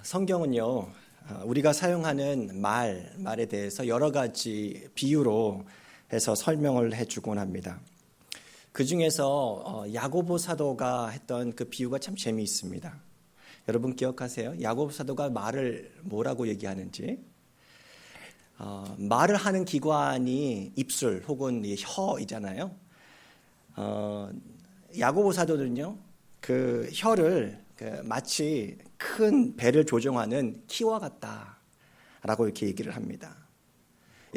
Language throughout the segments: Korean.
성경은요, 우리가 사용하는 말에 대해서 여러 가지 비유로 해서 설명을 해주곤 합니다. 그 중에서 야고보 사도가 했던 그 비유가 참 재미있습니다. 여러분 기억하세요? 야고보 사도가 말을 뭐라고 얘기하는지. 말을 하는 기관이 입술 혹은 혀이잖아요. 야고보 사도는요, 그 혀를 마치 큰 배를 조종하는 키와 같다라고 이렇게 얘기를 합니다.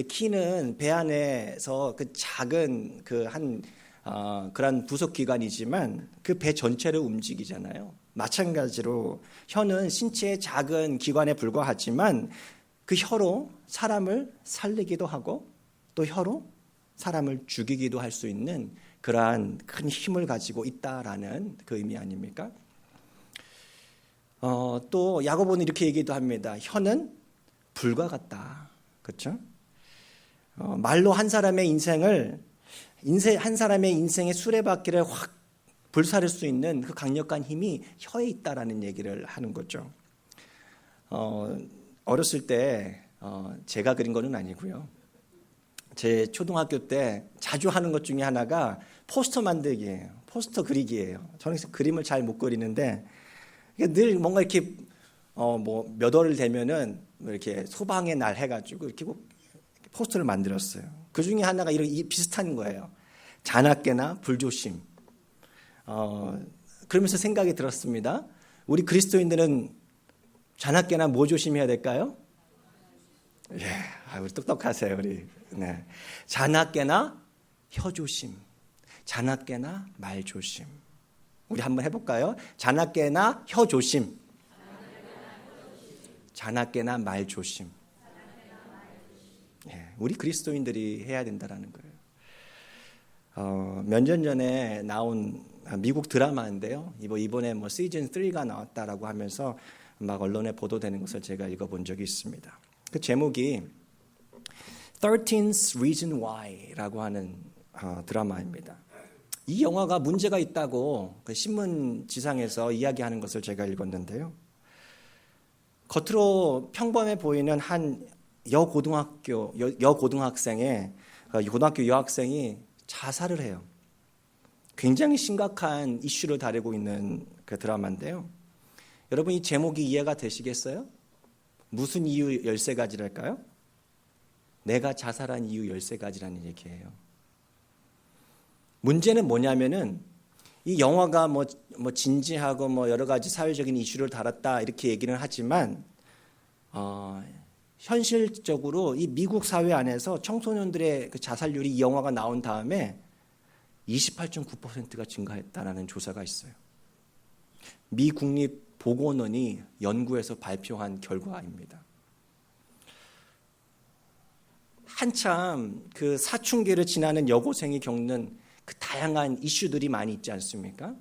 키는 배 안에서 그 작은 그런 부속 기관이지만 그 배 전체를 움직이잖아요. 마찬가지로 혀는 신체의 작은 기관에 불과하지만 그 혀로 사람을 살리기도 하고 또 혀로 사람을 죽이기도 할 수 있는 그러한 큰 힘을 가지고 있다라는 그 의미 아닙니까? 또 야고보는 이렇게 얘기도 합니다. 혀는 불과 같다. 그렇죠? 말로 한 사람의 인생의 수레바퀴를 확 불사를 수 있는 그 강력한 힘이 혀에 있다라는 얘기를 하는 거죠. 어렸을 때 제가 그린 거는 아니고요. 제 초등학교 때 자주 하는 것 중에 하나가 포스터 만들기예요. 포스터 그리기예요. 저는 그림을 잘 못 그리는데 늘 뭔가 이렇게 몇 월을 되면은 이렇게 소방의 날 해가지고 이렇게 포스터를 만들었어요. 그 중에 하나가 이런 비슷한 거예요. 자나깨나 불조심. 그러면서 생각이 들었습니다. 우리 그리스도인들은 자나깨나 뭐 조심해야 될까요? 예, 우리 똑똑하세요, 우리. 네. 자나깨나 혀 조심. 자나깨나 말 조심. 우리 한번 해볼까요? 자나깨나 혀 조심. 자나깨나 말 조심. 예, 우리 그리스도인들이 해야 된다라는 거예요. 몇 년 전에 나온 미국 드라마인데요. 이번에 시즌 3가 나왔다라고 하면서 막 언론에 보도되는 것을 제가 읽어본 적이 있습니다. 그 제목이 13th Reason Why라고 하는 드라마입니다. 이 영화가 문제가 있다고 그 신문지상에서 이야기하는 것을 제가 읽었는데요. 겉으로 평범해 보이는 한 고등학교 여학생이 자살을 해요. 굉장히 심각한 이슈를 다루고 있는 그 드라마인데요. 여러분 이 제목이 이해가 되시겠어요? 무슨 이유 13가지랄까요? 내가 자살한 이유 13가지라는 얘기예요. 문제는 뭐냐면은 이 영화가 진지하고 여러 가지 사회적인 이슈를 다뤘다 이렇게 얘기는 하지만 현실적으로 이 미국 사회 안에서 청소년들의 그 자살률이 이 영화가 나온 다음에 28.9%가 증가했다라는 조사가 있어요. 미 국립보건원이 연구해서 발표한 결과입니다. 한참 그 사춘기를 지나는 여고생이 겪는 그 다양한 이슈들이 많이 있지 않습니까?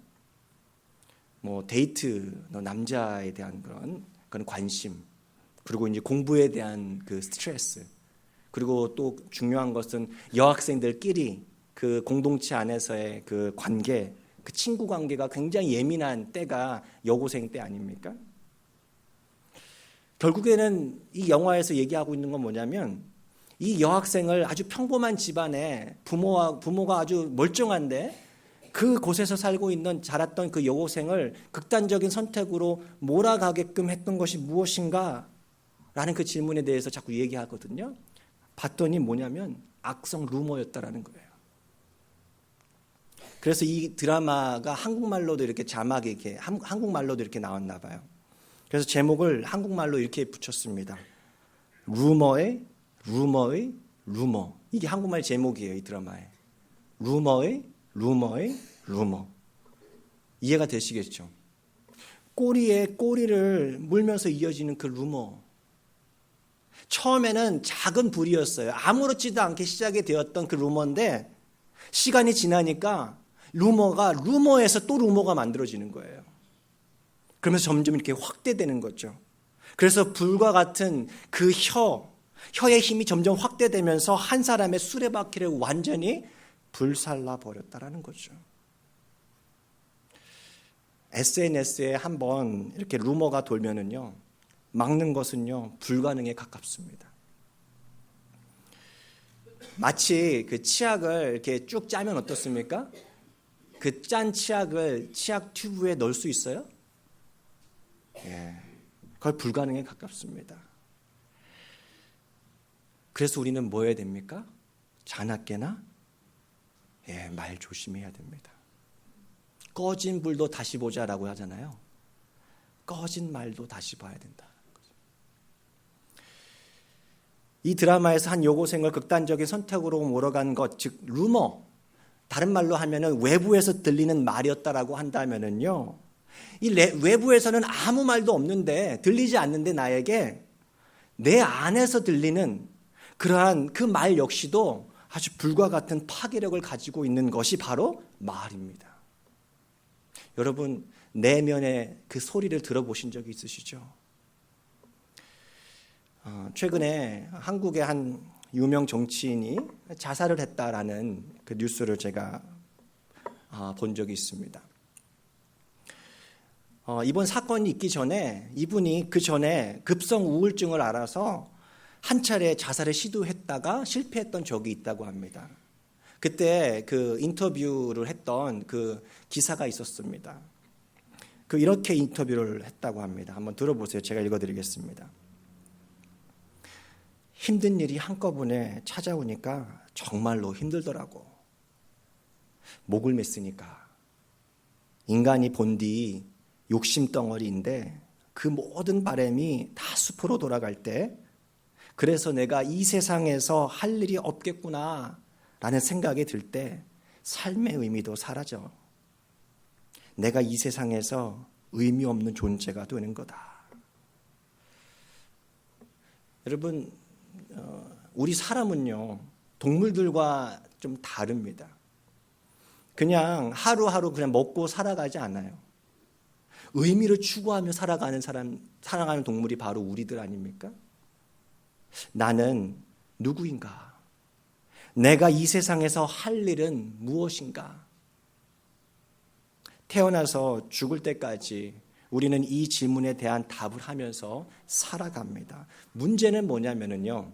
데이트, 남자에 대한 그런 관심, 그리고 이제 공부에 대한 그 스트레스, 그리고 또 중요한 것은 여학생들끼리 그 공동체 안에서의 그 관계, 그 친구 관계가 굉장히 예민한 때가 여고생 때 아닙니까? 결국에는 이 영화에서 얘기하고 있는 건 뭐냐면 이 여학생을 아주 평범한 집안에 부모가 아주 멀쩡한데 그곳에서 살고 있는 자랐던 그 여고생을 극단적인 선택으로 몰아가게끔 했던 것이 무엇인가? 라는 그 질문에 대해서 자꾸 얘기하거든요. 봤더니 뭐냐면 악성 루머였다라는 거예요. 그래서 이 드라마가 한국말로도 이렇게 자막이 한국말로도 이렇게 나왔나 봐요. 그래서 제목을 한국말로 이렇게 붙였습니다. 루머. 이게 한국말 제목이에요, 이 드라마에. 루머. 이해가 되시겠죠? 꼬리에 꼬리를 물면서 이어지는 그 루머. 처음에는 작은 불이었어요. 아무렇지도 않게 시작이 되었던 그 루머인데 시간이 지나니까 루머에서 또 루머가 만들어지는 거예요. 그러면서 점점 이렇게 확대되는 거죠. 그래서 불과 같은 그 혀의 힘이 점점 확대되면서 한 사람의 수레바퀴를 완전히 불살라 버렸다라는 거죠. SNS에 한번 이렇게 루머가 돌면은요, 막는 것은요, 불가능에 가깝습니다. 마치 그 치약을 이렇게 쭉 짜면 어떻습니까? 그 짠 치약을 치약 튜브에 넣을 수 있어요? 예, 거의 불가능에 가깝습니다. 그래서 우리는 뭐 해야 됩니까? 자나깨나 말 조심해야 됩니다. 꺼진 불도 다시 보자라고 하잖아요. 꺼진 말도 다시 봐야 된다. 이 드라마에서 한 여고생을 극단적인 선택으로 몰아간 것, 즉 루머, 다른 말로 하면은 외부에서 들리는 말이었다라고 한다면은요, 이 외부에서는 아무 말도 없는데, 들리지 않는데 나에게 내 안에서 들리는 그러한 그 말 역시도 아주 불과 같은 파괴력을 가지고 있는 것이 바로 말입니다. 여러분, 내면의 그 소리를 들어보신 적이 있으시죠? 최근에 한국의 한 유명 정치인이 자살을 했다라는 그 뉴스를 제가 본 적이 있습니다. 이번 사건이 있기 전에 이분이 그 전에 급성 우울증을 앓아서 한 차례 자살을 시도했다가 실패했던 적이 있다고 합니다. 그때 그 인터뷰를 했던 그 기사가 있었습니다. 이렇게 인터뷰를 했다고 합니다. 한번 들어보세요. 제가 읽어드리겠습니다. 힘든 일이 한꺼번에 찾아오니까 정말로 힘들더라고. 목을 맸으니까. 인간이 본디 욕심덩어리인데 그 모든 바람이 다 숲으로 돌아갈 때, 그래서 내가 이 세상에서 할 일이 없겠구나 라는 생각이 들 때 삶의 의미도 사라져. 내가 이 세상에서 의미 없는 존재가 되는 거다. 여러분, 우리 사람은요, 동물들과 좀 다릅니다. 그냥 하루하루 그냥 먹고 살아가지 않아요. 의미를 추구하며 살아가는 동물이 바로 우리들 아닙니까? 나는 누구인가? 내가 이 세상에서 할 일은 무엇인가? 태어나서 죽을 때까지 우리는 이 질문에 대한 답을 하면서 살아갑니다. 문제는 뭐냐면요,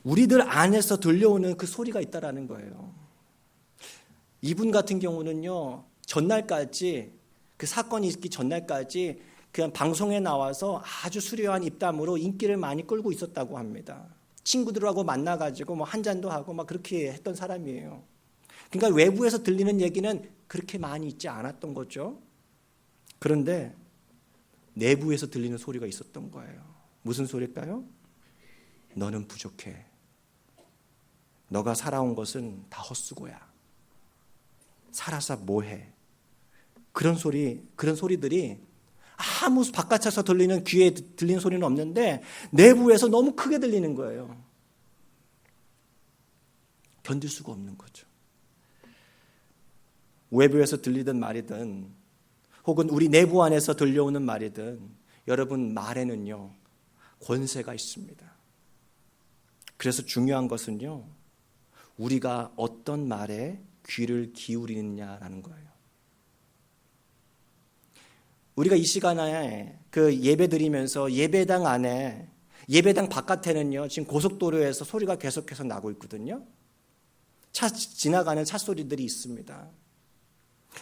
우리들 안에서 들려오는 그 소리가 있다라는 거예요. 이분 같은 경우는요, 전날까지, 그 사건이 있기 전날까지 그냥 방송에 나와서 아주 수려한 입담으로 인기를 많이 끌고 있었다고 합니다. 친구들하고 만나가지고 뭐 한 잔도 하고 막 그렇게 했던 사람이에요. 그러니까 외부에서 들리는 얘기는 그렇게 많이 있지 않았던 거죠. 그런데 내부에서 들리는 소리가 있었던 거예요. 무슨 소리일까요? 너는 부족해. 너가 살아온 것은 다 헛수고야. 살아서 뭐해? 그런 소리들이 아무 바깥에서 들리는, 귀에 들리는 소리는 없는데 내부에서 너무 크게 들리는 거예요. 견딜 수가 없는 거죠. 외부에서 들리던 말이든 혹은 우리 내부 안에서 들려오는 말이든, 여러분, 말에는요, 권세가 있습니다. 그래서 중요한 것은요, 우리가 어떤 말에 귀를 기울이느냐라는 거예요. 우리가 이 시간에 그 예배 드리면서 예배당 안에, 예배당 바깥에는요, 지금 고속도로에서 소리가 계속해서 나고 있거든요. 지나가는 차 소리들이 있습니다.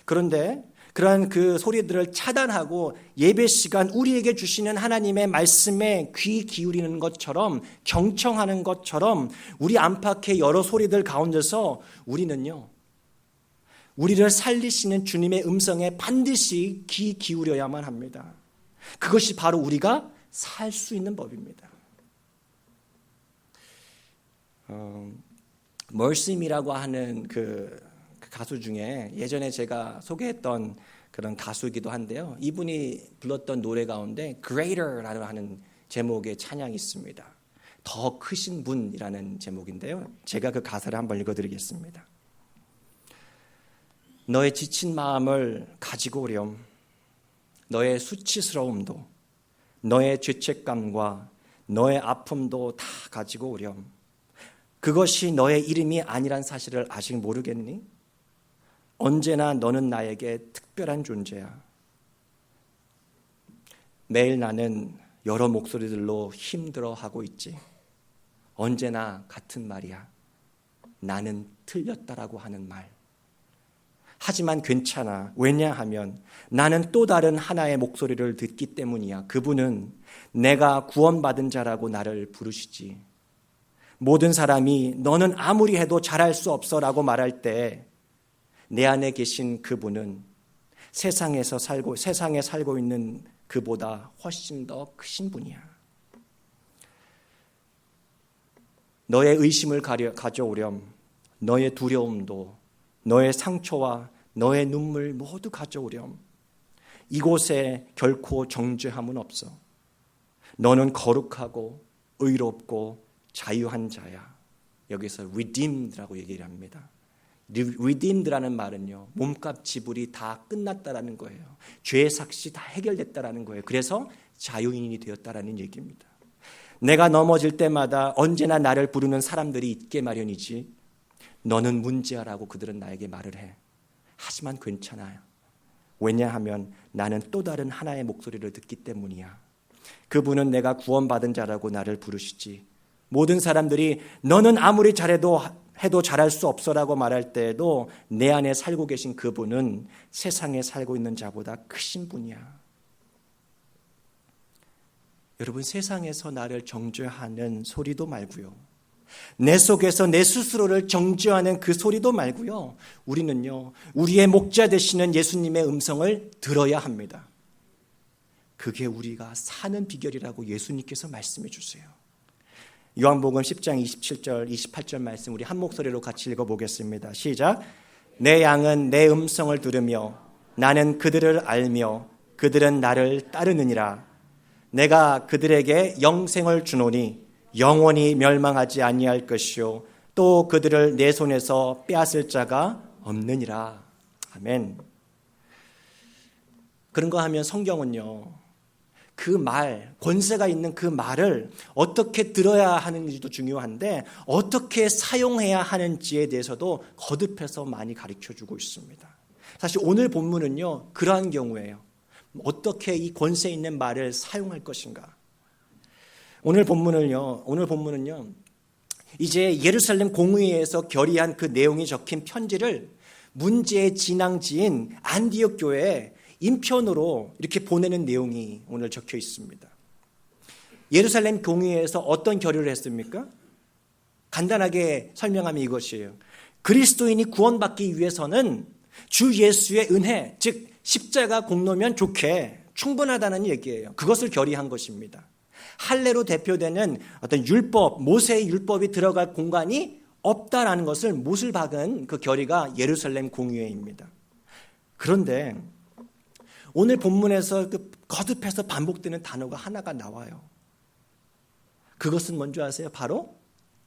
그런데 그러한 그 소리들을 차단하고 예배 시간 우리에게 주시는 하나님의 말씀에 귀 기울이는 것처럼, 경청하는 것처럼 우리 안팎의 여러 소리들 가운데서 우리는요, 우리를 살리시는 주님의 음성에 반드시 귀 기울여야만 합니다. 그것이 바로 우리가 살 수 있는 법입니다. 멀심이라고 하는 그 가수 중에 예전에 제가 소개했던 그런 가수이기도 한데요. 이분이 불렀던 노래 가운데 Greater라는 하는 제목의 찬양이 있습니다. 더 크신 분이라는 제목인데요. 제가 그 가사를 한번 읽어드리겠습니다. 너의 지친 마음을 가지고 오렴. 너의 수치스러움도, 너의 죄책감과 너의 아픔도 다 가지고 오렴. 그것이 너의 이름이 아니란 사실을 아직 모르겠니? 언제나 너는 나에게 특별한 존재야. 매일 나는 여러 목소리들로 힘들어하고 있지. 언제나 같은 말이야. 나는 틀렸다라고 하는 말. 하지만 괜찮아. 왜냐하면 나는 또 다른 하나의 목소리를 듣기 때문이야. 그분은 내가 구원받은 자라고 나를 부르시지. 모든 사람이 너는 아무리 해도 잘할 수 없어라고 말할 때 내 안에 계신 그분은 세상에 살고 있는 그보다 훨씬 더 크신 분이야. 너의 의심을 가져오렴. 너의 두려움도, 너의 상처와 너의 눈물 모두 가져오렴. 이곳에 결코 정죄함은 없어. 너는 거룩하고 의롭고 자유한 자야. 여기서 redeemed라고 얘기를 합니다. redeemed라는 말은요, 몸값 지불이 다 끝났다라는 거예요. 죄의 삭시 다 해결됐다라는 거예요. 그래서 자유인이 되었다라는 얘기입니다. 내가 넘어질 때마다 언제나 나를 부르는 사람들이 있게 마련이지. 너는 문제야라고 그들은 나에게 말을 해. 하지만 괜찮아요. 왜냐하면 나는 또 다른 하나의 목소리를 듣기 때문이야. 그분은 내가 구원받은 자라고 나를 부르시지. 모든 사람들이 너는 아무리 잘해도 잘할 수 없어라고 말할 때에도 내 안에 살고 계신 그분은 세상에 살고 있는 자보다 크신 분이야. 여러분, 세상에서 나를 정죄하는 소리도 말고요, 내 속에서 내 스스로를 정죄하는 그 소리도 말고요, 우리는요, 우리의 목자 되시는 예수님의 음성을 들어야 합니다. 그게 우리가 사는 비결이라고 예수님께서 말씀해 주세요. 요한복음 10장 27절 28절 말씀 우리 한 목소리로 같이 읽어보겠습니다. 시작. 내 양은 내 음성을 들으며 나는 그들을 알며 그들은 나를 따르느니라. 내가 그들에게 영생을 주노니 영원히 멸망하지 아니할 것이요 또 그들을 내 손에서 빼앗을 자가 없느니라. 아멘. 그런가 하면 성경은요, 그 말, 권세가 있는 그 말을 어떻게 들어야 하는지도 중요한데 어떻게 사용해야 하는지에 대해서도 거듭해서 많이 가르쳐주고 있습니다. 사실 오늘 본문은요, 그러한 경우예요. 어떻게 이 권세 있는 말을 사용할 것인가. 오늘 본문은요, 이제 예루살렘 공의회에서 결의한 그 내용이 적힌 편지를 문제의 진앙지인 안디옥 교회에 인편으로 이렇게 보내는 내용이 오늘 적혀 있습니다. 예루살렘 공의회에서 어떤 결의를 했습니까? 간단하게 설명하면 이것이에요. 그리스도인이 구원받기 위해서는 주 예수의 은혜, 즉 십자가 공로면 좋게 충분하다는 얘기예요. 그것을 결의한 것입니다. 할례로 대표되는 어떤 율법, 모세의 율법이 들어갈 공간이 없다라는 것을 못을 박은 그 결의가 예루살렘 공의회입니다. 그런데 오늘 본문에서 거듭해서 반복되는 단어가 하나가 나와요. 그것은 뭔지 아세요? 바로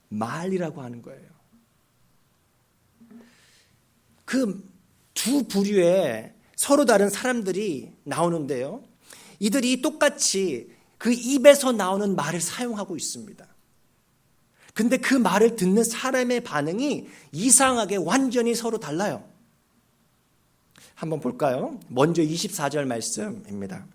말이라고 하는 거예요. 그 두 부류의 서로 다른 사람들이 나오는데요, 이들이 똑같이 그 입에서 나오는 말을 사용하고 있습니다. 근데 그 말을 듣는 사람의 반응이 이상하게 완전히 서로 달라요. 한번 볼까요? 먼저 24절 말씀입니다.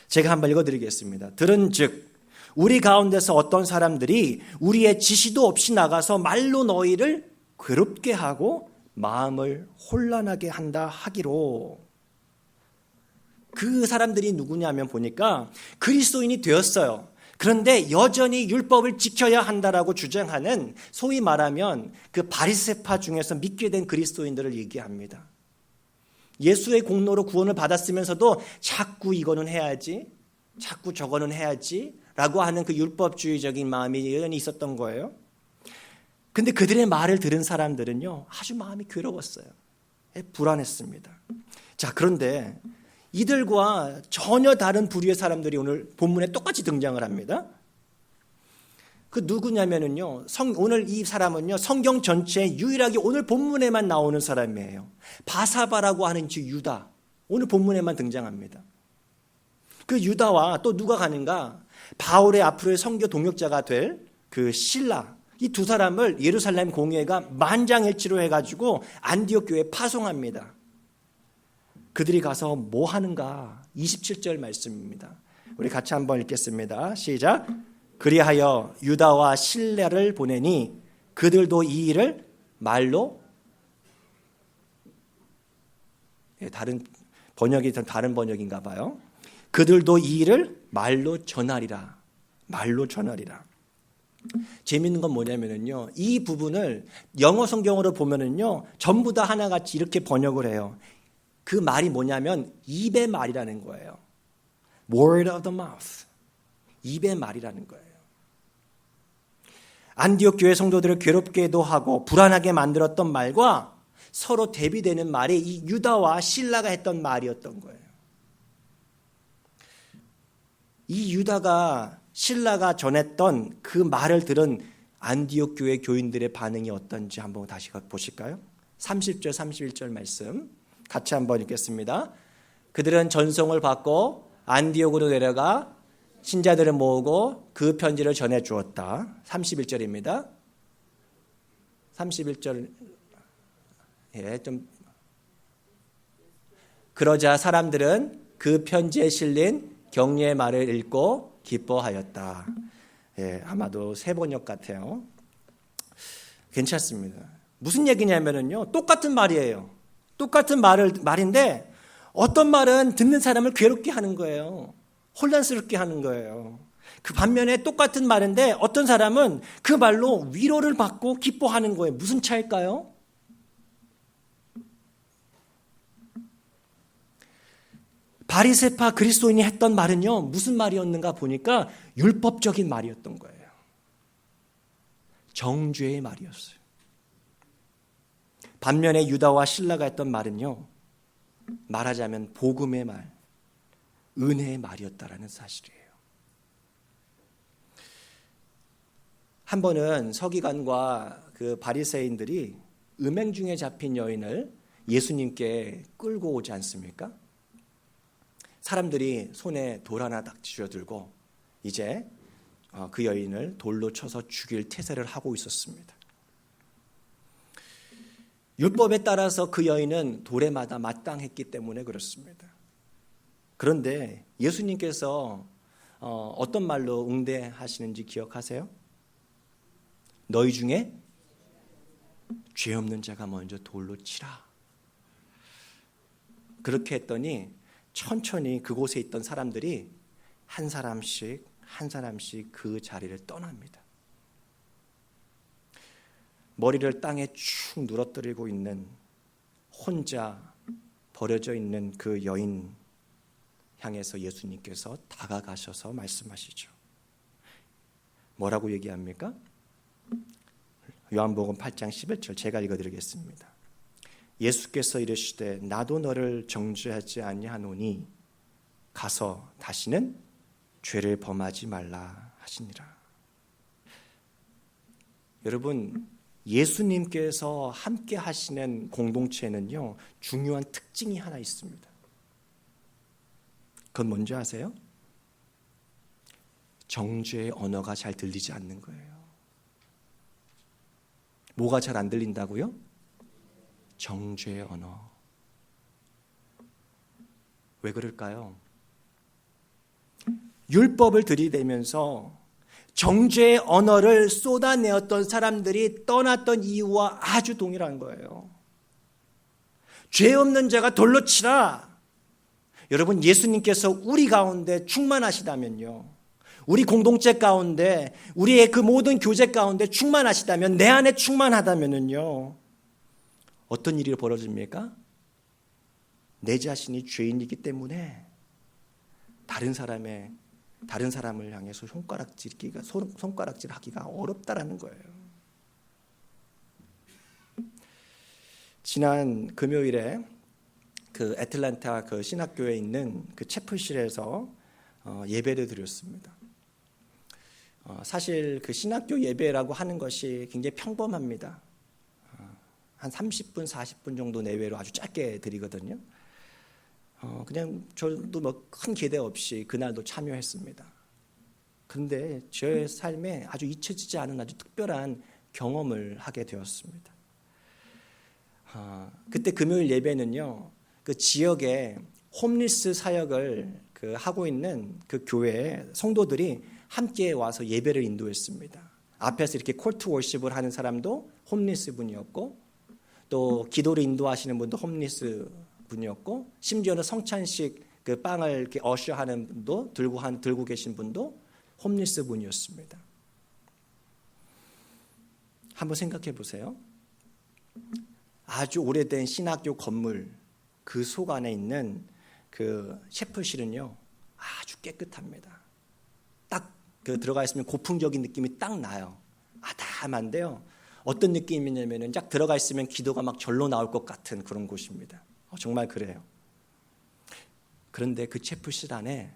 제가 한번 읽어드리겠습니다. 들은즉 우리 가운데서 어떤 사람들이 우리의 지시도 없이 나가서 말로 너희를 괴롭게 하고 마음을 혼란하게 한다 하기로. 그 사람들이 누구냐면 보니까 그리스도인이 되었어요. 그런데 여전히 율법을 지켜야 한다라고 주장하는, 소위 말하면 그 바리새파 중에서 믿게 된 그리스도인들을 얘기합니다. 예수의 공로로 구원을 받았으면서도 자꾸 이거는 해야지, 자꾸 저거는 해야지 라고 하는 그 율법주의적인 마음이 여전히 있었던 거예요. 근데 그들의 말을 들은 사람들은요, 아주 마음이 괴로웠어요. 불안했습니다. 자, 그런데 이들과 전혀 다른 부류의 사람들이 오늘 본문에 똑같이 등장을 합니다. 그 누구냐면은요, 오늘 이 사람은요, 성경 전체에 유일하게 오늘 본문에만 나오는 사람이에요. 바사바라고 하는 주 유다. 오늘 본문에만 등장합니다. 그 유다와 또 누가 가는가? 바울의 앞으로의 선교 동역자가 될 그 실라. 이 두 사람을 예루살렘 공회가 만장일치로 해가지고 안디옥 교회에 파송합니다. 그들이 가서 뭐 하는가? 27절 말씀입니다. 우리 같이 한번 읽겠습니다. 시작. 그리하여 유다와 실라를 보내니 그들도 이 일을 말로, 다른 번역이 다른 번역인가 봐요. 그들도 이 일을 말로 전하리라. 말로 전하리라. 재미있는 건 뭐냐면요, 이 부분을 영어 성경으로 보면은요 전부 다 하나같이 이렇게 번역을 해요. 그 말이 뭐냐면 입의 말이라는 거예요. Word of the mouth. 입의 말이라는 거예요. 안디옥 교회 성도들을 괴롭게도 하고 불안하게 만들었던 말과 서로 대비되는 말이 이 유다와 실라가 했던 말이었던 거예요. 이 유다가 실라가 전했던 그 말을 들은 안디옥 교회 교인들의 반응이 어떤지 한번 다시 보실까요? 30절 31절 말씀 같이 한번 읽겠습니다. 그들은 전송을 받고 안디옥으로 내려가 신자들을 모으고 그 편지를 전해 주었다. 31절입니다. 31절. 그러자 사람들은 그 편지에 실린 격려의 말을 읽고 기뻐하였다. 아마도 새 번역 같아요. 괜찮습니다. 무슨 얘기냐면요, 똑같은 말이에요. 똑같은 말인데 어떤 말은 듣는 사람을 괴롭게 하는 거예요. 혼란스럽게 하는 거예요. 그 반면에 똑같은 말인데 어떤 사람은 그 말로 위로를 받고 기뻐하는 거예요. 무슨 차일까요? 바리새파 그리스도인이 했던 말은요, 무슨 말이었는가 보니까 율법적인 말이었던 거예요. 정죄의 말이었어요. 반면에 유다와 실라가 했던 말은요, 말하자면 복음의 말, 은혜의 말이었다라는 사실이에요. 한 번은 서기관과 그 바리새인들이 음행 중에 잡힌 여인을 예수님께 끌고 오지 않습니까? 사람들이 손에 돌 하나 딱 쥐어들고 이제 그 여인을 돌로 쳐서 죽일 태세를 하고 있었습니다. 율법에 따라서 그 여인은 도래마다 마땅했기 때문에 그렇습니다. 그런데 예수님께서 어떤 말로 응대하시는지 기억하세요? 너희 중에 죄 없는 자가 먼저 돌로 치라. 그렇게 했더니 천천히 그곳에 있던 사람들이 한 사람씩 그 자리를 떠납니다. 머리를 땅에 축 누러뜨리고 있는, 혼자 버려져 있는 그 여인 향해서 예수님께서 다가가셔서 말씀하시죠. 뭐라고 얘기합니까? 요한복음 8장 11절 제가 읽어드리겠습니다. 예수께서 이르시되 나도 너를 정죄하지 아니하노니 가서 다시는 죄를 범하지 말라 하시니라. 여러분, 예수님께서 함께 하시는 공동체는요, 중요한 특징이 하나 있습니다. 그건 뭔지 아세요? 정죄의 언어가 잘 들리지 않는 거예요. 뭐가 잘 안 들린다고요? 정죄의 언어. 왜 그럴까요? 율법을 들이대면서 정죄의 언어를 쏟아내었던 사람들이 떠났던 이유와 아주 동일한 거예요. 죄 없는 자가 돌로 치라. 여러분, 예수님께서 우리 가운데 충만하시다면요, 우리 공동체 가운데, 우리의 그 모든 교제 가운데 충만하시다면, 내 안에 충만하다면요, 어떤 일이 벌어집니까? 내 자신이 죄인이기 때문에 다른 사람을 향해서 손가락질하기가 어렵다라는 거예요. 지난 금요일에 그 애틀랜타 그 신학교에 있는 그 채플실에서 예배를 드렸습니다. 사실 그 신학교 예배라고 하는 것이 굉장히 평범합니다. 한 30분, 40분 정도 내외로 아주 짧게 드리거든요. 그냥 저도 뭐 큰 기대 없이 그날도 참여했습니다. 그런데 제 삶에 아주 잊혀지지 않은 아주 특별한 경험을 하게 되었습니다. 그때 금요일 예배는요, 그 지역에 홈리스 사역을 하고 있는 그 교회에 성도들이 함께 와서 예배를 인도했습니다. 앞에서 이렇게 콜트 월십을 하는 사람도 홈리스 분이었고, 또 기도를 인도하시는 분도 홈리스 분이었고, 심지어는 성찬식 그 빵을 이렇게 어셔하는 분도 들고 계신 분도 홈리스 분이었습니다. 한번 생각해 보세요. 아주 오래된 신학교 건물 그 속 안에 있는 그 셰프실은요, 아주 깨끗합니다. 딱 들어가 있으면 고풍적인 느낌이 딱 나요. 아담한데요. 어떤 느낌이냐면은 딱 들어가 있으면 기도가 막 절로 나올 것 같은 그런 곳입니다. 정말 그래요. 그런데 그 셰프실 안에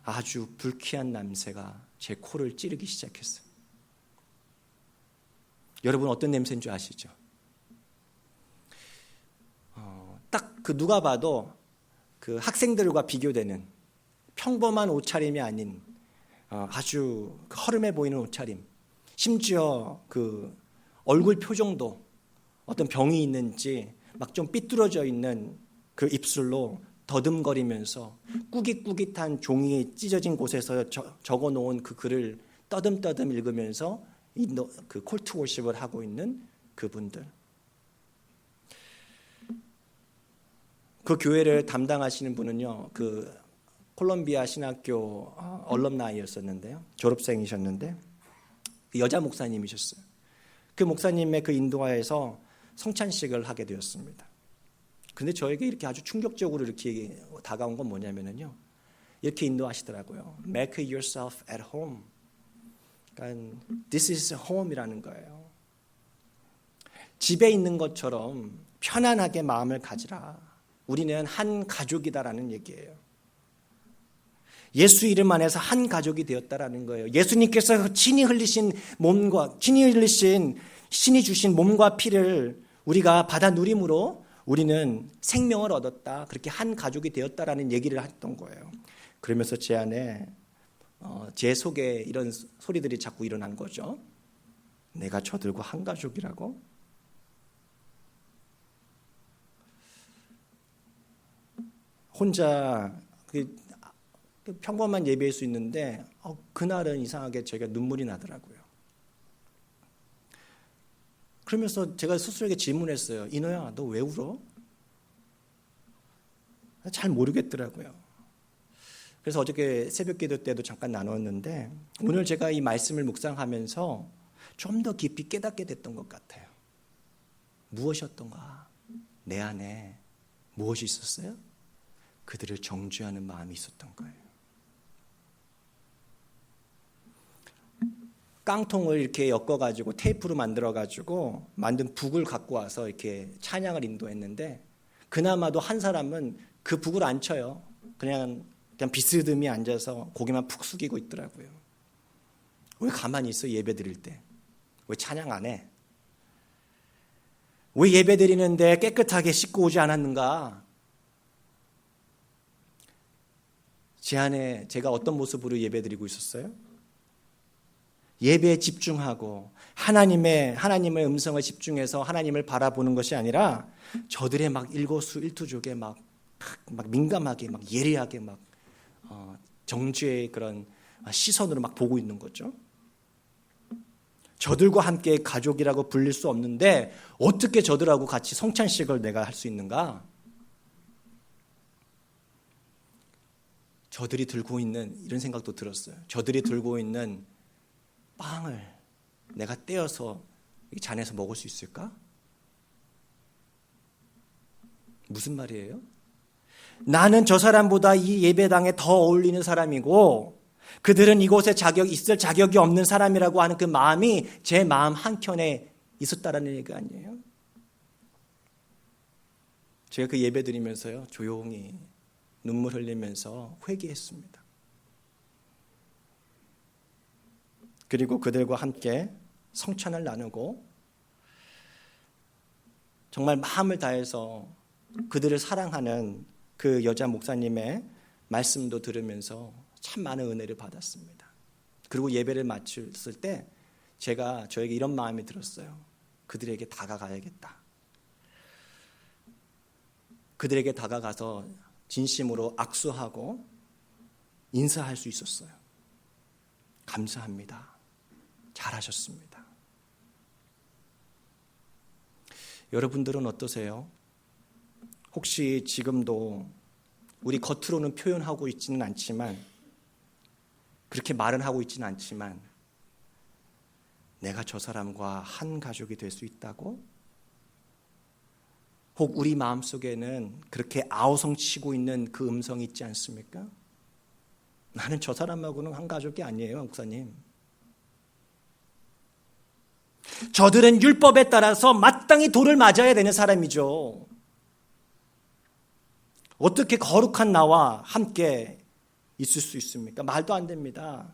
아주 불쾌한 냄새가 제 코를 찌르기 시작했어요. 여러분 어떤 냄새인 줄 아시죠? 딱 누가 봐도 그 학생들과 비교되는 평범한 옷차림이 아닌 아주 허름해 보이는 옷차림, 심지어 그 얼굴 표정도 어떤 병이 있는지 막 좀 삐뚤어져 있는 그 입술로 더듬거리면서 꾸깃꾸깃한 종이 찢어진 곳에서 적어놓은 그 글을 떠듬떠듬 읽으면서 그 콜트 월십을 하고 있는 그분들. 그 교회를 담당하시는 분은요, 그 콜롬비아 신학교 얼럼나이였었는데요, 졸업생이셨는데 여자 목사님이셨어요. 그 목사님의 그 인도하에서 성찬식을 하게 되었습니다. 근데 저에게 이렇게 아주 충격적으로 이렇게 다가온 건 뭐냐면요, 이렇게 인도하시더라고요. Make yourself at home. 그러니까 This is home이라는 거예요. 집에 있는 것처럼 편안하게 마음을 가지라. 우리는 한 가족이다라는 얘기예요. 예수 이름 안에서 한 가족이 되었다라는 거예요. 예수님께서 친히 신이 주신 몸과 피를 우리가 받아 누림으로 우리는 생명을 얻었다. 그렇게 한 가족이 되었다라는 얘기를 했던 거예요. 그러면서 제 안에 제 속에 이런 소리들이 자꾸 일어난 거죠. 내가 저들과 한 가족이라고? 혼자 평범한 예배일 수 있는데 그날은 이상하게 제가 눈물이 나더라고요. 그러면서 제가 스스로에게 질문했어요. 인호야, 너 왜 울어? 잘 모르겠더라고요. 그래서 어저께 새벽 기도 때도 잠깐 나눴는데 오늘 제가 이 말씀을 묵상하면서 좀 더 깊이 깨닫게 됐던 것 같아요. 무엇이었던가? 내 안에 무엇이 있었어요? 그들을 정죄하는 마음이 있었던 거예요. 깡통을 이렇게 엮어가지고 테이프로 만들어가지고 만든 북을 갖고 와서 이렇게 찬양을 인도했는데 그나마도 한 사람은 그 북을 안 쳐요. 그냥 비스듬히 앉아서 고개만 푹 숙이고 있더라고요. 왜 가만히 있어 예배 드릴 때? 왜 찬양 안 해? 왜 예배 드리는데 깨끗하게 씻고 오지 않았는가? 제 안에 제가 어떤 모습으로 예배 드리고 있었어요? 예배에 집중하고 하나님의 음성을 집중해서 하나님을 바라보는 것이 아니라 저들의 막 일거수일투족에 막 민감하게 막 예리하게 막 정죄의 그런 시선으로 막 보고 있는 거죠. 저들과 함께 가족이라고 불릴 수 없는데 어떻게 저들하고 같이 성찬식을 내가 할 수 있는가? 저들이 들고 있는 이런 생각도 들었어요. 저들이 들고 있는 빵을 내가 떼어서 이 잔에서 먹을 수 있을까? 무슨 말이에요? 나는 저 사람보다 이 예배당에 더 어울리는 사람이고 그들은 이곳에 있을 자격이 없는 사람이라고 하는 그 마음이 제 마음 한켠에 있었다라는 얘기가 아니에요. 제가 그 예배 드리면서요, 조용히 눈물 흘리면서 회개했습니다. 그리고 그들과 함께 성찬을 나누고 정말 마음을 다해서 그들을 사랑하는 그 여자 목사님의 말씀도 들으면서 참 많은 은혜를 받았습니다. 그리고 예배를 마쳤을 때 저에게 이런 마음이 들었어요. 그들에게 다가가야겠다. 그들에게 다가가서 진심으로 악수하고 인사할 수 있었어요. 감사합니다. 잘하셨습니다. 여러분들은 어떠세요? 혹시 지금도 우리 겉으로는 표현하고 있지는 않지만, 그렇게 말은 하고 있지는 않지만, 내가 저 사람과 한 가족이 될 수 있다고? 혹 우리 마음속에는 그렇게 아우성치고 있는 그 음성이 있지 않습니까? 나는 저 사람하고는 한 가족이 아니에요, 목사님. 저들은 율법에 따라서 마땅히 돌을 맞아야 되는 사람이죠. 어떻게 거룩한 나와 함께 있을 수 있습니까? 말도 안 됩니다.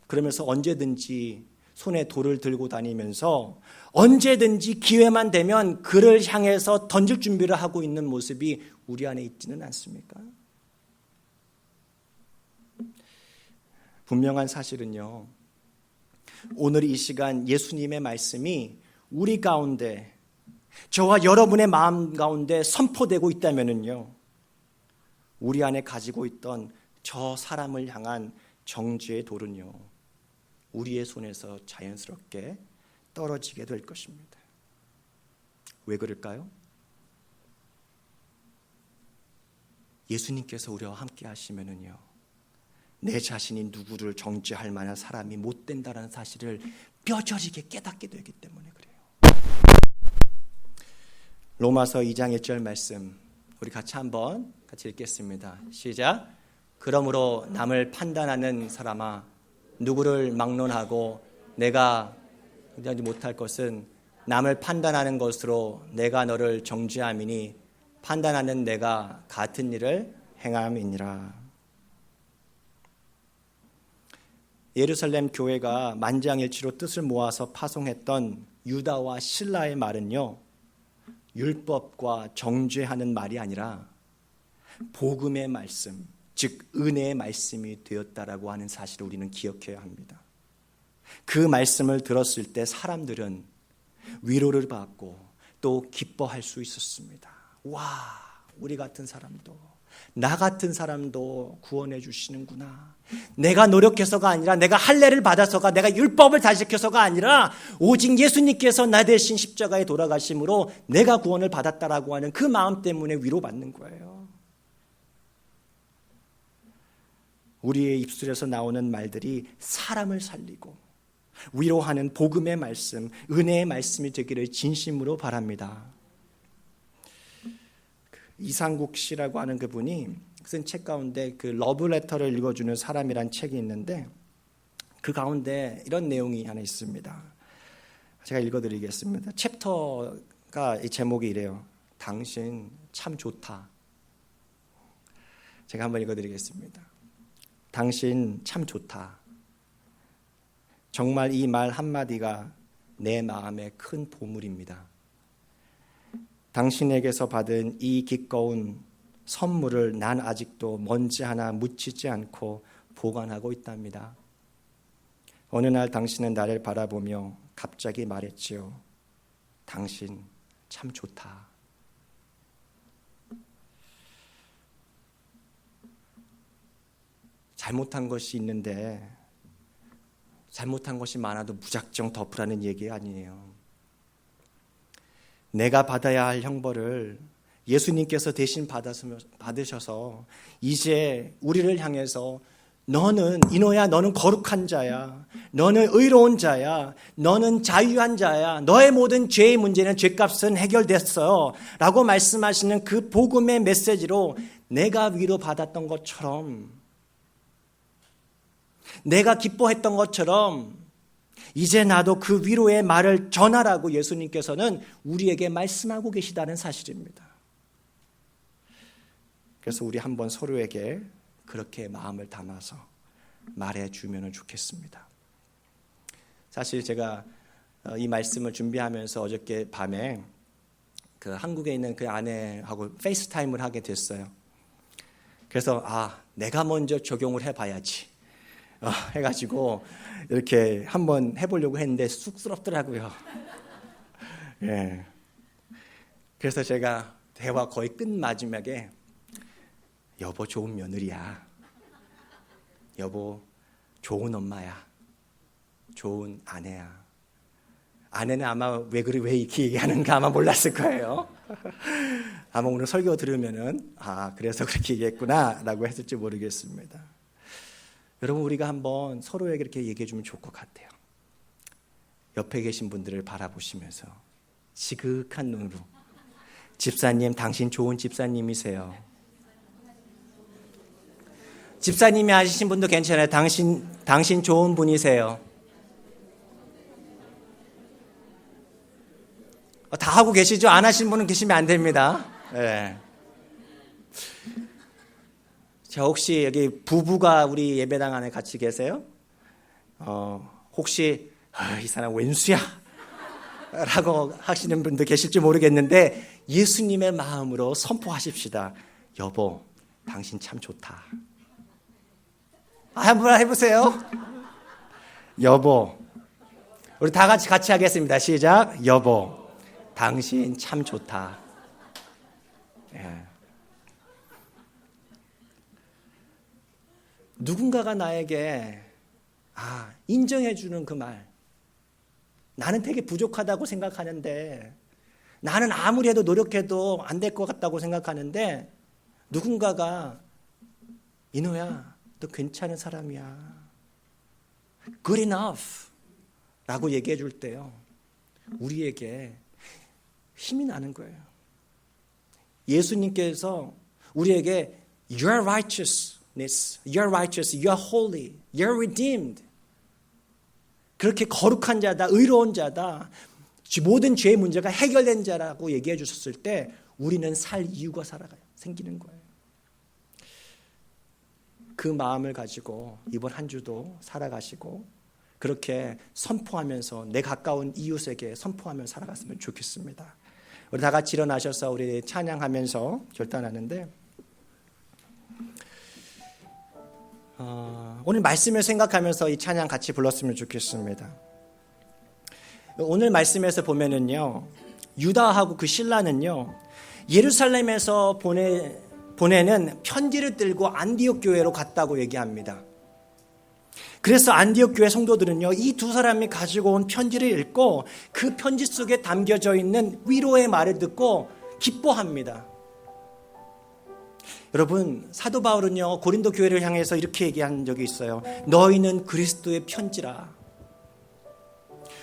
그러면서 언제든지 손에 돌을 들고 다니면서 언제든지 기회만 되면 그를 향해서 던질 준비를 하고 있는 모습이 우리 안에 있지는 않습니까? 분명한 사실은요, 오늘 이 시간 예수님의 말씀이 우리 가운데, 저와 여러분의 마음 가운데 선포되고 있다면요, 우리 안에 가지고 있던 저 사람을 향한 정죄의 돌은요, 우리의 손에서 자연스럽게 떨어지게 될 것입니다. 왜 그럴까요? 예수님께서 우리와 함께 하시면은요, 내 자신이 누구를 정죄할 만한 사람이 못 된다는 사실을 뼈저리게 깨닫게 되기 때문에 그래요. 로마서 2장 1절 말씀 우리 같이 한번 읽겠습니다. 시작. 그러므로 남을 판단하는 사람아, 누구를 막론하고 내가 하지 못할 것은 남을 판단하는 것으로 내가 너를 정죄함이니 판단하는 내가 같은 일을 행함이니라. 예루살렘 교회가 만장일치로 뜻을 모아서 파송했던 유다와 실라의 말은요, 율법과 정죄하는 말이 아니라 복음의 말씀, 즉 은혜의 말씀이 되었다라고 하는 사실을 우리는 기억해야 합니다. 그 말씀을 들었을 때 사람들은 위로를 받고 또 기뻐할 수 있었습니다. 와, 우리 같은 사람도, 나 같은 사람도 구원해 주시는구나. 내가 노력해서가 아니라, 내가 할례를 받아서가, 내가 율법을 다 지켜서가 아니라 오직 예수님께서 나 대신 십자가에 돌아가심으로 내가 구원을 받았다라고 하는 그 마음 때문에 위로받는 거예요. 우리의 입술에서 나오는 말들이 사람을 살리고 위로하는 복음의 말씀, 은혜의 말씀이 되기를 진심으로 바랍니다. 이상국 씨라고 하는 그분이 쓴 책 가운데 그 러브레터를 읽어주는 사람이란 책이 있는데, 그 가운데 이런 내용이 하나 있습니다. 제가 읽어드리겠습니다. 챕터가 이 제목이 이래요. 당신 참 좋다. 제가 한번 읽어드리겠습니다. 당신 참 좋다. 정말 이 말 한마디가 내 마음에 큰 보물입니다. 당신에게서 받은 이 기꺼운 선물을 난 아직도 먼지 하나 묻히지 않고 보관하고 있답니다. 어느 날 당신은 나를 바라보며 갑자기 말했지요. 당신 참 좋다. 잘못한 것이 있는데 잘못한 것이 많아도 무작정 덮으라는 얘기 아니에요. 내가 받아야 할 형벌을 예수님께서 대신 받으셔서 이제 우리를 향해서 너는 이노야, 너는 거룩한 자야, 너는 의로운 자야, 너는 자유한 자야, 너의 모든 죄의 문제는 죄값은 해결됐어요 라고 말씀하시는 그 복음의 메시지로 내가 위로받았던 것처럼, 내가 기뻐했던 것처럼 이제 나도 그 위로의 말을 전하라고 예수님께서는 우리에게 말씀하고 계시다는 사실입니다. 그래서 우리 한번 서로에게 그렇게 마음을 담아서 말해주면 좋겠습니다. 사실 제가 이 말씀을 준비하면서 어저께 밤에 그 한국에 있는 그 아내하고 페이스타임을 하게 됐어요. 그래서 내가 먼저 적용을 해봐야지 해가지고 이렇게 한번 해보려고 했는데 쑥스럽더라고요. 예. 그래서 제가 대화 거의 끝 마지막에 여보 좋은 며느리야. 여보 좋은 엄마야. 좋은 아내야. 아내는 아마 왜 이렇게 얘기하는가 아마 몰랐을 거예요. 아마 오늘 설교 들으면은 그래서 그렇게 얘기했구나라고 했을지 모르겠습니다. 여러분 우리가 한번 서로에게 이렇게 얘기해 주면 좋을 것 같아요. 옆에 계신 분들을 바라보시면서 지극한 눈으로 집사님 당신 좋은 집사님이세요. 집사님이 하시신 분도 괜찮아요. 당신 좋은 분이세요. 다 하고 계시죠? 안 하신 분은 계시면 안 됩니다. 네. 자, 혹시 여기 부부가 우리 예배당 안에 같이 계세요? 혹시 이 사람 왼수야? 라고 하시는 분도 계실지 모르겠는데 예수님의 마음으로 선포하십시다. 여보, 당신 참 좋다. 한번 해보세요. 여보, 우리 다 같이 하겠습니다. 시작. 여보, 당신 참 좋다. 예. 누군가가 나에게 인정해주는 그 말, 나는 되게 부족하다고 생각하는데, 나는 아무리 해도 노력해도 안 될 것 같다고 생각하는데, 누군가가 인호야, 너 괜찮은 사람이야, good enough 라고 얘기해 줄 때요, 우리에게 힘이 나는 거예요. 예수님께서 우리에게 You're righteousness, You're righteous, You're holy, You're redeemed, 그렇게 거룩한 자다, 의로운 자다, 모든 죄의 문제가 해결된 자라고 얘기해 주셨을 때 우리는 살 이유가 생기는 거예요. 그 마음을 가지고 이번 한 주도 살아가시고 그렇게 선포하면서 내 가까운 이웃에게 선포하면서 살아갔으면 좋겠습니다. 우리 다 같이 일어나셔서 우리 찬양하면서 결단하는데, 오늘 말씀을 생각하면서 이 찬양 같이 불렀으면 좋겠습니다. 오늘 말씀에서 보면은요, 유다하고 그 신라는요, 예루살렘에서 보내는 편지를 들고 안디옥 교회로 갔다고 얘기합니다. 그래서 안디옥 교회 성도들은요, 이 두 사람이 가지고 온 편지를 읽고 그 편지 속에 담겨져 있는 위로의 말을 듣고 기뻐합니다. 여러분, 사도 바울은요, 고린도 교회를 향해서 이렇게 얘기한 적이 있어요. 너희는 그리스도의 편지라.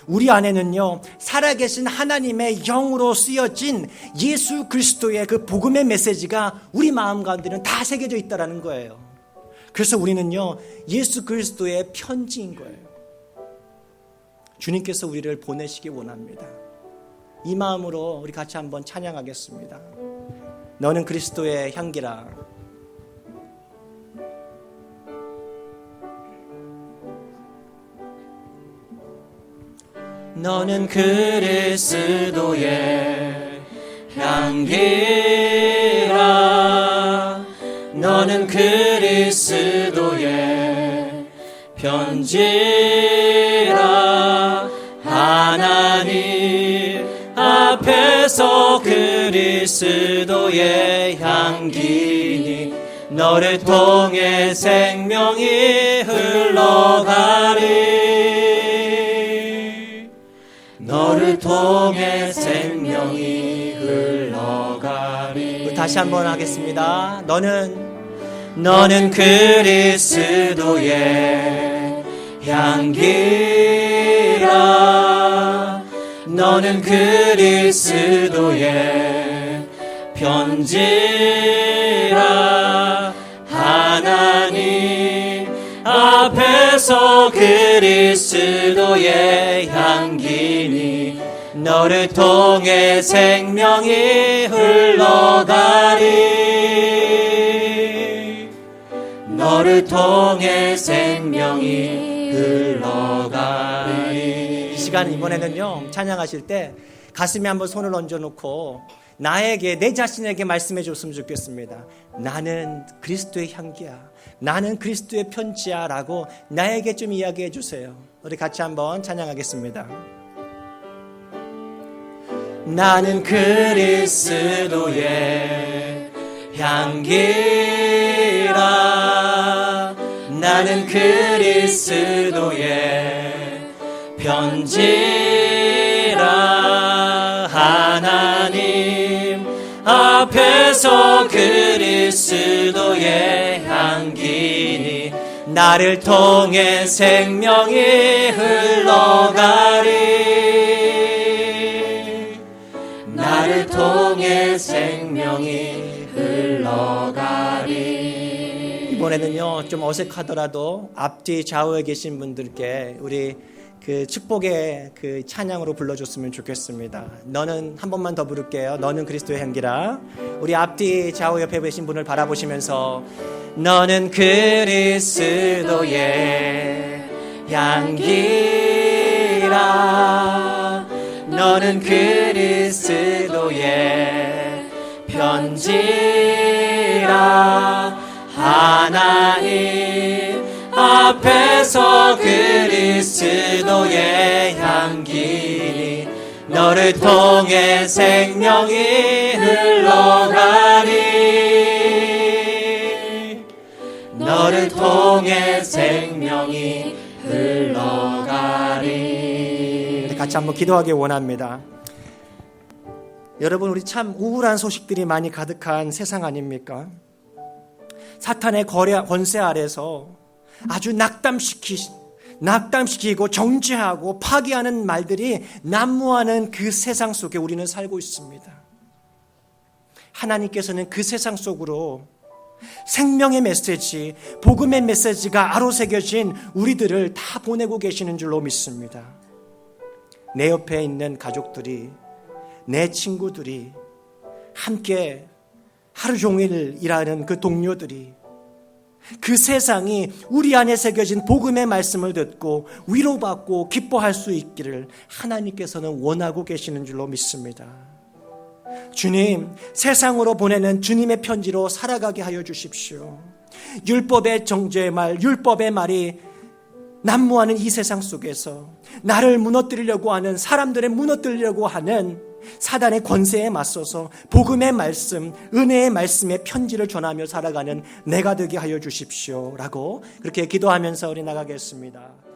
우리 안에는요, 살아계신 하나님의 영으로 쓰여진 예수 그리스도의 그 복음의 메시지가 우리 마음 가운데는 다 새겨져 있다는 거예요. 그래서 우리는요, 예수 그리스도의 편지인 거예요. 주님께서 우리를 보내시기 원합니다. 이 마음으로 우리 같이 한번 찬양하겠습니다. 너는 그리스도의 향기라. 너는 그리스도의 향기라. 너는 그리스도의 편지라. 하나님 앞에서 그리스도의 향기니 너를 통해 생명이 흘러가리. 너를 통해 생명이 흘러가리. 다시 한번 하겠습니다. 너는 그리스도의 향기라. 너는 그리스도의 편지라. 하나님 앞에서 그리스도의 향기니 너를 통해 생명이 흘러가리. 너를 통해 생명이 흘러가리. 이 시간 이번에는요, 찬양하실 때 가슴에 한번 손을 얹어놓고 내 자신에게 말씀해 줬으면 좋겠습니다. 나는 그리스도의 향기야, 나는 그리스도의 편지야 라고 나에게 좀 이야기해 주세요. 우리 같이 한번 찬양하겠습니다. 나는 그리스도의 향기 나는 그리스도의 편지라. 하나님 앞에서 그리스도의 향기니 나를 통해 생명이 흘러가리. 나를 통해 생명이 흘러가리. 이번에는요, 좀 어색하더라도 앞뒤 좌우에 계신 분들께 우리 그 축복의 그 찬양으로 불러줬으면 좋겠습니다. 너는, 한 번만 더 부를게요. 너는 그리스도의 향기라. 우리 앞뒤 좌우 옆에 계신 분을 바라보시면서 너는 그리스도의 향기라. 너는 그리스도의 편지라. 하나님 앞에서 그리스도의 향기니 너를 통해 생명이 흘러가리. 너를 통해 생명이 흘러가리. 같이 한번 기도하기 원합니다. 여러분, 우리 참 우울한 소식들이 많이 가득한 세상 아닙니까? 사탄의 권세 아래서 아주 낙담시키고 정죄하고 파괴하는 말들이 난무하는 그 세상 속에 우리는 살고 있습니다. 하나님께서는 그 세상 속으로 생명의 메시지, 복음의 메시지가 아로새겨진 우리들을 다 보내고 계시는 줄로 믿습니다. 내 옆에 있는 가족들이, 내 친구들이, 함께 하루 종일 일하는 그 동료들이, 그 세상이 우리 안에 새겨진 복음의 말씀을 듣고 위로받고 기뻐할 수 있기를 하나님께서는 원하고 계시는 줄로 믿습니다. 주님, 세상으로 보내는 주님의 편지로 살아가게 하여 주십시오. 율법의 정죄의 말, 율법의 말이 난무하는 이 세상 속에서 나를 무너뜨리려고 하는, 사람들을 무너뜨리려고 하는 사단의 권세에 맞서서 복음의 말씀, 은혜의 말씀의 편지를 전하며 살아가는 내가 되게 하여 주십시오 라고 그렇게 기도하면서 우리 나가겠습니다.